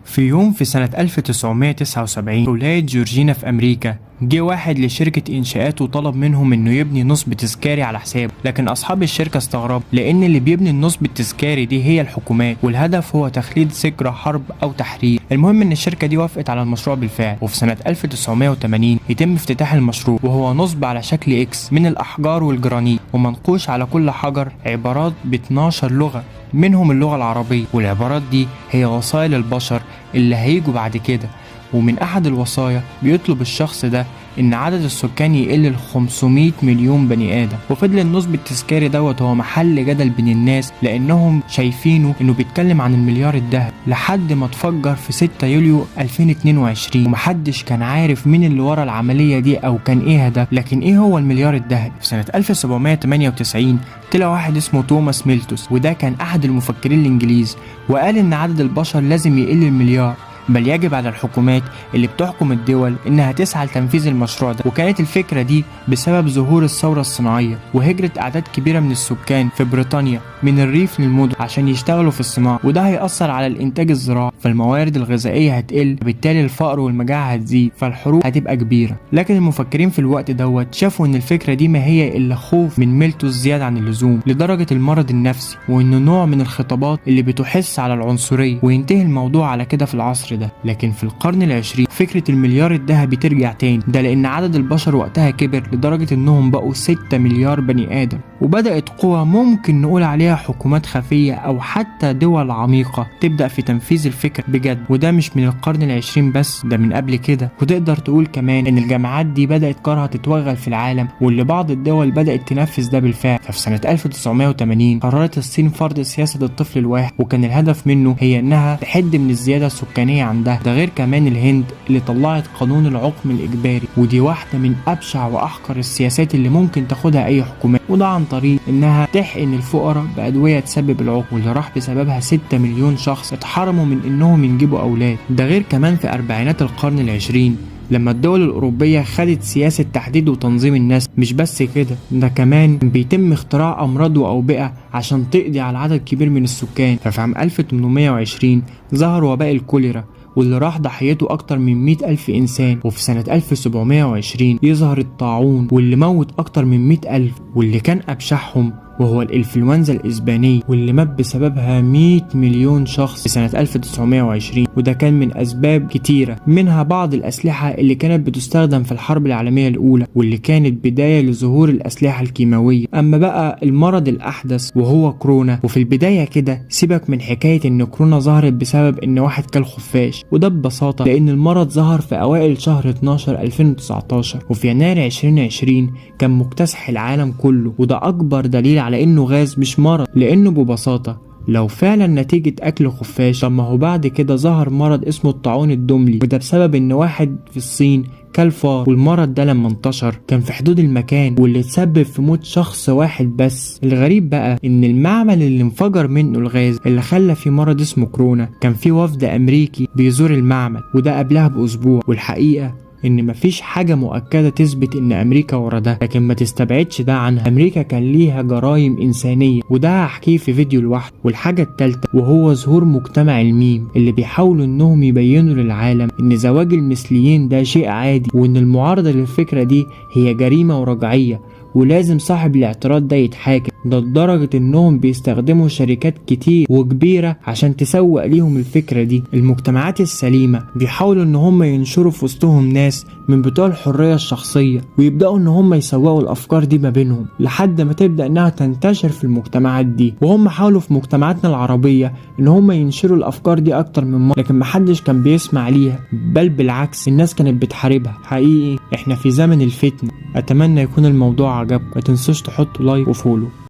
في يوم في سنة 1979 في ولاية جورجينا في أمريكا، جه واحد لشركة إنشاءات وطلب منهم إنه يبني نصب تذكاري على حسابه، لكن أصحاب الشركة استغربوا لأن اللي بيبني النصب التذكاري دي هي الحكومات، والهدف هو تخليد ذكرى حرب أو تحرير. المهم إن الشركة دي وافقت على المشروع بالفعل، وفي سنة 1980 يتم افتتاح المشروع، وهو نصب على شكل إكس من الأحجار والجرانيت، ومنقوش على كل حجر عبارات ب 12 لغة منهم اللغة العربية، والعبارات دي هي وصايا للبشر اللي هيجوا بعد كده. ومن أحد الوصايا بيطلب الشخص ده إن عدد السكان يقل ل 500 مليون بني آدم. وفضل النصب التذكاري دوت هو محل جدل بين الناس، لأنهم شايفينه إنه بيتكلم عن المليار الذهبي، لحد ما اتفجر في 6 يوليو 2022 ومحدش كان عارف مين اللي ورا العملية دي أو كان إيه هدف. لكن إيه هو المليار الذهبي؟ في سنة 1798 طلع واحد اسمه توماس ميلتوس، وده كان أحد المفكرين الإنجليز، وقال إن عدد البشر لازم يقل المليار، بل يجب على الحكومات اللي بتحكم الدول انها تسعى لتنفيذ المشروع ده. وكانت الفكرة دي بسبب ظهور الثورة الصناعية وهجرة اعداد كبيرة من السكان في بريطانيا من الريف للمدن عشان يشتغلوا في الصناعة، وده هيأثر على الانتاج الزراعي، فالموارد الغذائية هتقل، وبالتالي الفقر والمجاعة هتزيد، فالحروب هتبقى كبيرة. لكن المفكرين في الوقت دوت شافوا ان الفكرة دي ما هي الا خوف من ميلتوس زيادة عن اللزوم لدرجة المرض النفسي، وانه نوع من الخطابات اللي بتحث على العنصرية، وينتهي الموضوع على كده في العصر ده. لكن في القرن العشرين فكرة المليار الذهبي ترجع تاني، ده لأن عدد البشر وقتها كبر لدرجة إنهم بقوا 6 مليار بني آدم، وبدأت قوى ممكن نقول عليها حكومات خفية أو حتى دول عميقة تبدأ في تنفيذ الفكر بجد. وده مش من القرن العشرين بس، ده من قبل كده. وتقدر تقول كمان إن الجامعات دي بدأت كارها تتوغل في العالم، واللي بعض الدول بدأت تنفذ ده بالفعل. ففي سنة 1980 قررت الصين فرض سياسة الطفل الواحد، وكان الهدف منه هي إنها تحد من الزيادة السكانية عندها. ده غير كمان الهند اللي طلعت قانون العقم الإجباري، ودي واحدة من أبشع وأحقر السياسات اللي ممكن تاخدها أي حكومة، وده عن طريق إنها تحقن الفقراء بأدوية تسبب العقم، واللي راح بسببها 6 مليون شخص اتحرموا من إنهم ينجبوا أولاد. ده غير كمان في أربعينات القرن العشرين لما الدول الأوروبية خدت سياسة تحديد وتنظيم الناس. مش بس كده، ده كمان بيتم اختراع أمراض وأوبئة عشان تقضي على عدد كبير من السكان. ففي عام 1820 ظهر وباء الكوليرا، واللي راح ضحيته أكتر من 100,000 إنسان. وفي سنة 1720 يظهر الطاعون، واللي موت أكتر من 100,000، واللي كان أبشعهم وهو الإنفلونزا الإسبانية، واللي مات بسببها 100 مليون شخص في سنة 1920. وده كان من أسباب كتيرة، منها بعض الأسلحة اللي كانت بتستخدم في الحرب العالمية الأولى، واللي كانت بداية لظهور الأسلحة الكيماوية. أما بقى المرض الأحدث وهو كورونا، وفي البداية كده سيبك من حكاية إن كورونا ظهرت بسبب إن واحد كل خفاش، وده ببساطة لأن المرض ظهر في أوائل شهر 12 2019، وفي يناير 2020 كان مكتسح العالم كله. وده أكبر دليل على انه غاز مش مرض، لانه ببساطة لو فعلا نتيجة اكل خفاش، طب ما هو بعد كده ظهر مرض اسمه الطاعون الدملي، وده بسبب ان واحد في الصين كل فار، والمرض ده لما انتشر كان في حدود المكان، واللي تسبب في موت شخص واحد بس. الغريب بقى ان المعمل اللي انفجر منه الغاز اللي خلى فيه مرض اسمه كورونا كان فيه وفد امريكي بيزور المعمل، وده قبلها باسبوع. والحقيقة ان مفيش حاجة مؤكدة تثبت ان امريكا ورا ده، لكن ما تستبعدش ده عنها. امريكا كان ليها جرائم انسانية، وده هحكيه في فيديو لوحده. والحاجة التالتة وهو ظهور مجتمع الميم، اللي بيحاولوا انهم يبينوا للعالم ان زواج المثليين ده شيء عادي، وان المعارضة للفكرة دي هي جريمة ورجعية، ولازم صاحب الاعتراض ده يتحاكم. ده لدرجة انهم بيستخدموا شركات كتير وكبيرة عشان تسوق ليهم الفكرة دي. المجتمعات السليمة بيحاولوا ان هم ينشروا في وسطهم ناس من بتوع الحرية الشخصية، ويبدأوا ان هم يسوقوا الافكار دي ما بينهم لحد ما تبدأ انها تنتشر في المجتمعات دي. وهم حاولوا في مجتمعاتنا العربية ان هم ينشروا الافكار دي اكتر من مرة، لكن محدش كان بيسمع ليها، بل بالعكس الناس كانت بتحاربها. حقيقي احنا في زمن الفتن. اتمنى يكون الموضوع عجبكم، ما تنسوش تحطوا لايك وفولو.